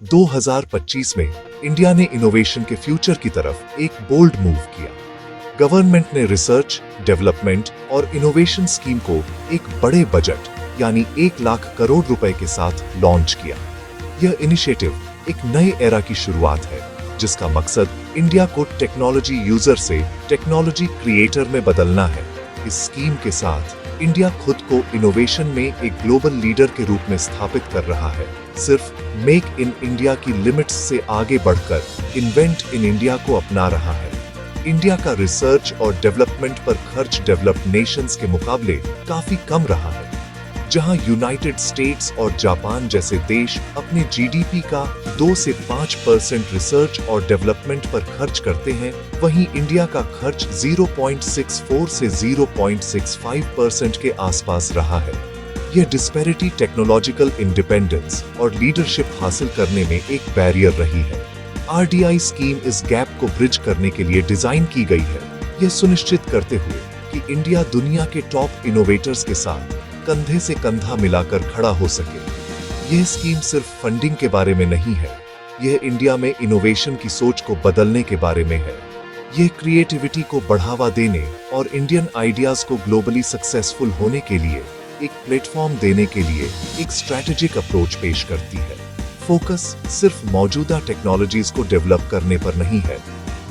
2025 में इंडिया ने इनोवेशन के फ्यूचर की तरफ एक बोल्ड मूव किया। गवर्नमेंट ने रिसर्च, डेवलपमेंट और इनोवेशन स्कीम को एक बड़े बजट यानी 1 लाख करोड़ रुपए के साथ लॉन्च किया। यह इनिशिएटिव एक नए एरा की शुरुआत है, जिसका मकसद इंडिया को टेक्नोलॉजी यूजर से टेक्नोलॉजी क्रिएटर में बदलना है। इस स्कीम के साथ इंडिया खुद को इनोवेशन में एक ग्लोबल लीडर के रूप में स्थापित कर रहा है। सिर्फ मेक इन इंडिया की लिमिट्स से आगे बढ़कर इन्वेंट इन इंडिया को अपना रहा है। इंडिया का रिसर्च और डेवलपमेंट पर खर्च डेवलप्ड नेशंस के मुकाबले काफी कम रहा है। जहां यूनाइटेड स्टेट्स और जापान जैसे देश अपने जीडीपी का 2 से 5% रिसर्च और डेवलपमेंट पर खर्च करते हैं, वहीं इंडिया का खर्च 0.64 से 0.65% के आसपास रहा है। यह डिस्पैरिटी टेक्नोलॉजिकल इंडिपेंडेंस और लीडरशिप हासिल करने में एक बैरियर रही है। आरडीआई स्कीम इस गैप को ब्रिज करने के लिए डिजाइन की गई है, यह सुनिश्चित करते हुए कि इंडिया दुनिया के टॉप इनोवेटर्स के साथ कंधे से कंधा मिलाकर खड़ा हो सके। यह स्कीम सिर्फ फंडिंग के बारे में नहीं है, यह इंडिया में इनोवेशन की सोच को बदलने के बारे में है। यह क्रिएटिविटी को बढ़ावा देने और इंडियन आइडियाज को ग्लोबली सक्सेसफुल होने के लिए एक प्लेटफॉर्म देने के लिए एक स्ट्रैटेजिक अप्रोच पेश करती है। फोकस सिर्फ मौजूदा टेक्नोलॉजीज को डेवलप करने पर नहीं है,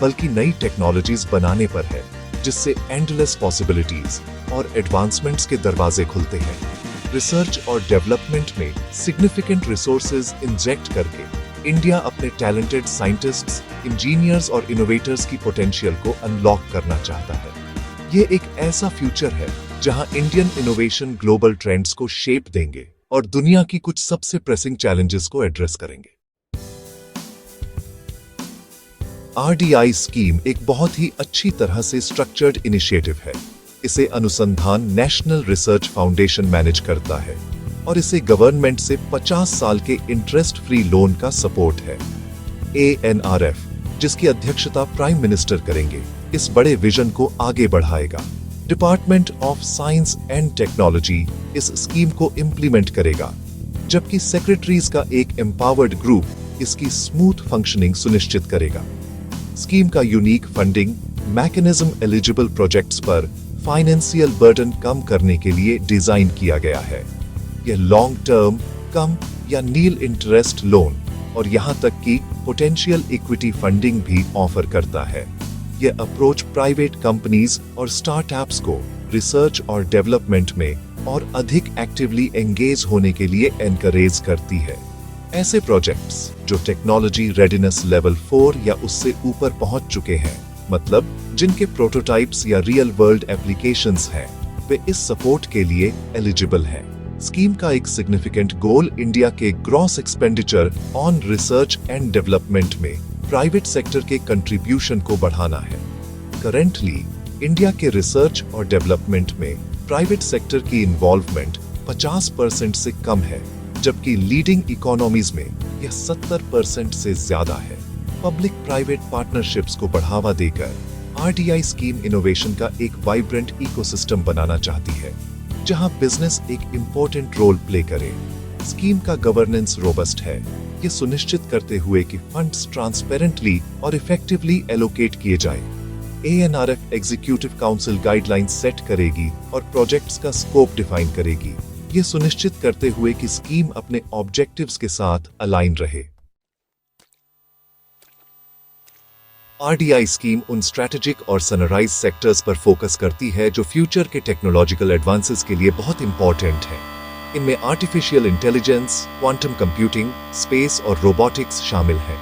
बल्कि नई टेक्नोलॉजीज बनाने पर है, जिससे एंडलेस पॉसिबिलिटीज और एडवांसमेंट्स के दरवाजे खुलते हैं। रिसर्च और डेवलपमेंट में सिग्निफिकेंट रिसोर्सेज इंजेक्ट करके इंडिया अपने टैलेंटेड साइंटिस्ट्स, इंजीनियर्स और इनोवेटर्स की पोटेंशियल को अनलॉक करना चाहता है। ये एक ऐसा फ्यूचर है जहां इंडियन इनोवेशन ग्लोबल ट्रेंड्स को शेप देंगे और दुनिया की कुछ सबसे प्रेसिंग चैलेंजेस को एड्रेस करेंगे। आरडीआई स्कीम एक बहुत ही अच्छी तरह से स्ट्रक्चर्ड इनिशिएटिव है। इसे अनुसंधान नेशनल रिसर्च फाउंडेशन मैनेज करता है और इसे गवर्नमेंट से 50 साल के इंटरेस्ट फ्री लोन का सपोर्ट है। एएनआरएफ, जिसकी अध्यक्षता प्राइम मिनिस्टर करेंगे, इस बड़े विजन को आगे बढ़ाएगा। Department of science and technology इस स्कीम को इंप्लीमेंट करेगा, जबकि सेक्रेटरीज का एक एम्पावर्ड ग्रुप इसकी स्मूथ फंक्शनिंग सुनिश्चित करेगा। स्कीम का unique funding mechanism eligible projects पर फाइनेंशियल बर्डन कम करने के लिए डिजाइन किया गया है। यह लॉन्ग टर्म, कम या नील इंटरेस्ट लोन और यहां तक कि पोटेंशियल इक्विटी फंडिंग भी ऑफर करता है। यह अप्रोच प्राइवेट कंपनीज और स्टार्टअप्स को रिसर्च और डेवलपमेंट में और अधिक एक्टिवली एंगेज होने के लिए एनकरेज करती है। ऐसे प्रोजेक्ट्स जो टेक्नोलॉजी रेडिनेस लेवल 4 या उससे ऊपर पहुंच चुके हैं, मतलब जिनके प्रोटोटाइप्स या रियल वर्ल्ड एप्लीकेशंस हैं, वे इस सपोर्ट के लिए एलिजिबल हैं। स्कीम का एक सिग्निफिकेंट गोल इंडिया के gross expenditure on research and development में प्राइवेट सेक्टर के कंट्रीब्यूशन को बढ़ाना है। करेंटली इंडिया के रिसर्च और डेवलपमेंट में प्राइवेट सेक्टर की इन्वॉल्वमेंट 50% से कम है, जबकि लीडिंग इकोनॉमीज में यह 70% से ज्यादा है। पब्लिक प्राइवेट पार्टनरशिप्स को बढ़ावा देकर आरडीआई स्कीम इनोवेशन का एक वाइब्रेंट इकोसिस्टम बनाना चाहती है, जहां बिजनेस एक इंपॉर्टेंट रोल प्ले करे। स्कीम का गवर्नेंस रोबस्ट है, ये सुनिश्चित करते हुए कि फंड्स ट्रांसपेरेंटली और इफेक्टिवली एलोकेट किए जाए। एएनआरएफ एग्जीक्यूटिव काउंसिल गाइडलाइंस सेट करेगी और प्रोजेक्ट्स का स्कोप डिफाइन करेगी, ये सुनिश्चित करते हुए कि स्कीम अपने ऑब्जेक्टिव्स के साथ अलाइन रहे। आरडीआई स्कीम उन स्ट्रैटेजिक और सनराइज सेक्टर्स पर फोकस करती है जो फ्यूचर के टेक्नोलॉजिकल एडवांसेस के लिए बहुत इंपॉर्टेंट हैं। इनमें artificial intelligence, quantum computing, space और रोबोटिक्स शामिल हैं।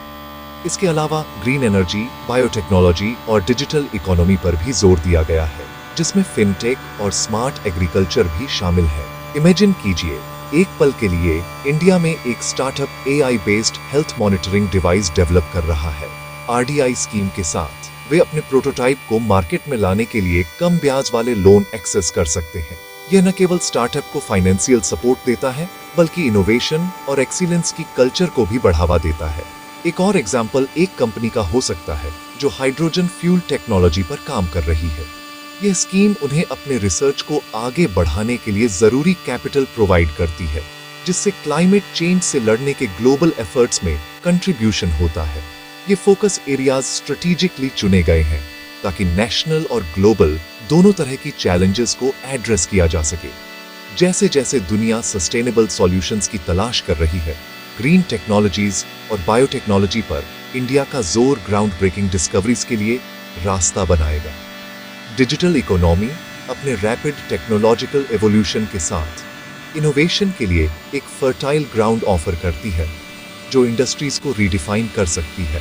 इसके अलावा ग्रीन एनर्जी, बायोटेक्नोलॉजी और डिजिटल इकोनॉमी पर भी जोर दिया गया है, जिसमें फिनटेक और स्मार्ट एग्रीकल्चर भी शामिल है। इमेजिन कीजिए, एक पल के लिए इंडिया में एक startup AI based health monitoring device develop कर रहा है। आरडीआई स्कीम के साथ वे अपने प्रोटोटाइप को मार्केट में लाने के लिए कम ब्याज वाले लोन एक्सेस कर सकते हैं। यह न केवल स्टार्टअप को फाइनेंशियल सपोर्ट देता है, बल्कि इनोवेशन और एक्सीलेंस की कल्चर को भी बढ़ावा देता है। एक और एग्जाम्पल एक कंपनी का हो सकता है जो हाइड्रोजन फ्यूल टेक्नोलॉजी पर काम कर रही है। यह स्कीम उन्हें अपने रिसर्च को आगे बढ़ाने के लिए जरूरी कैपिटल प्रोवाइड करती है, जिससे क्लाइमेट चेंज से लड़ने के ग्लोबल एफर्ट्स में कंट्रीब्यूशन होता है। ये फोकस एरियाज स्ट्रेटेजिकली चुने गए हैं ताकि नेशनल और ग्लोबल दोनों तरह की चैलेंजेस को एड्रेस किया जा सके। जैसे जैसे दुनिया सस्टेनेबल सॉल्यूशंस की तलाश कर रही है, ग्रीन टेक्नोलॉजीज और बायोटेक्नोलॉजी पर इंडिया का जोर ग्राउंड ब्रेकिंग डिस्कवरीज के लिए रास्ता बनाएगा। डिजिटल इकोनॉमी अपने रैपिड टेक्नोलॉजिकल एवोल्यूशन के साथ इनोवेशन के लिए एक फर्टाइल ग्राउंड ऑफर करती है जो इंडस्ट्रीज को रीडिफाइन कर सकती है।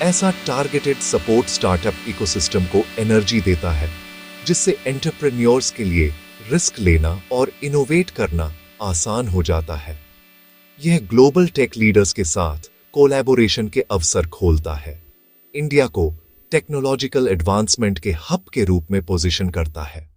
ऐसा टारगेटेड सपोर्ट स्टार्टअप इकोसिस्टम को एनर्जी देता है जिससे एंटरप्रेन्योर्स के लिए रिस्क लेना और इनोवेट करना आसान हो जाता है। यह ग्लोबल टेक लीडर्स के साथ कोलैबोरेशन के अवसर खोलता है, इंडिया को टेक्नोलॉजिकल एडवांसमेंट के हब के रूप में पोजीशन करता है।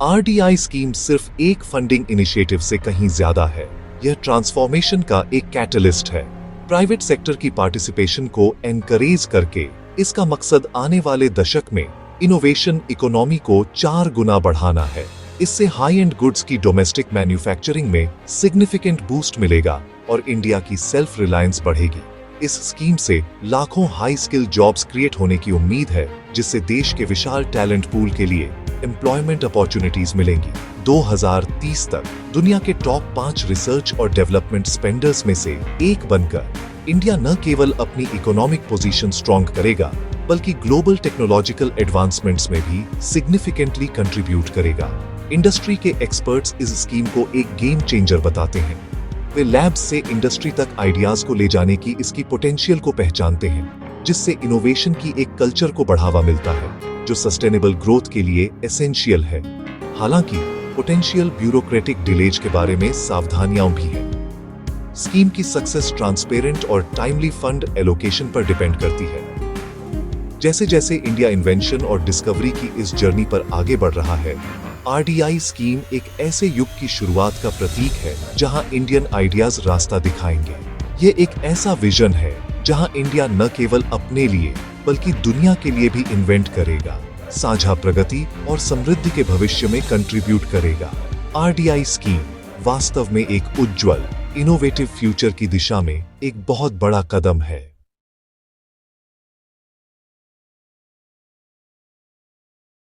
आरडीआई स्कीम सिर्फ एक फंडिंग इनिशिएटिव से कहीं ज्यादा है। यह ट्रांसफॉर्मेशन का एक कैटलिस्ट है। प्राइवेट सेक्टर की पार्टिसिपेशन को एनकरेज करके इसका मकसद आने वाले दशक में इनोवेशन इकोनॉमी को 4 गुना बढ़ाना है। इससे हाई एंड गुड्स की डोमेस्टिक मैन्युफैक्चरिंग में सिग्निफिकेंट बूस्ट मिलेगा और इंडिया की सेल्फ रिलायंस बढ़ेगी। इस स्कीम से लाखों हाई स्किल जॉब्स क्रिएट होने की उम्मीद है जिससे देश के विशाल टैलेंट पूल के लिए एम्प्लॉयमेंट अपॉर्चुनिटीज मिलेंगी। 2030 तक दुनिया के टॉप 5 रिसर्च और डेवलपमेंट स्पेंडर्स में से एक बनकर इंडिया न केवल अपनी इकोनॉमिक पोजीशन स्ट्रॉन्ग करेगा बल्कि ग्लोबल टेक्नोलॉजिकल एडवांसमेंट्स में भी सिग्निफिकेंटली कंट्रीब्यूट करेगा। इंडस्ट्री के एक्सपर्ट्स इस स्कीम को एक गेम चेंजर बताते हैं। वे लैब्स से इंडस्ट्री तक आइडियाज को ले जाने की इसकी पोटेंशियल को पहचानते हैं जिससे इनोवेशन की एक कल्चर को बढ़ावा मिलता है जो सस्टेनेबल ग्रोथ के लिए एसेंशियल है। हालांकि पोटेंशियल ब्यूरोक्रेटिक डिलेज के बारे में सावधानियां भी हैं। स्कीम की सक्सेस ट्रांसपेरेंट और टाइमली फंड एलोकेशन पर डिपेंड करती है। जैसे जैसे इंडिया इन्वेंशन और डिस्कवरी की इस जर्नी पर आगे बढ़ रहा है, आरडीआई स्कीम एक ऐसे युग की शुरुआत का प्रतीक है जहां इंडियन आइडियाज रास्ता दिखाएंगे। ये एक ऐसा विजन है जहां इंडिया न केवल अपने लिए बल्कि दुनिया के लिए भी इन्वेंट करेगा, साझा प्रगति और समृद्धि के भविष्य में कंट्रीब्यूट करेगा। आरडीआई स्कीम वास्तव में एक उज्जवल, इनोवेटिव फ्यूचर की दिशा में एक बहुत बड़ा कदम है।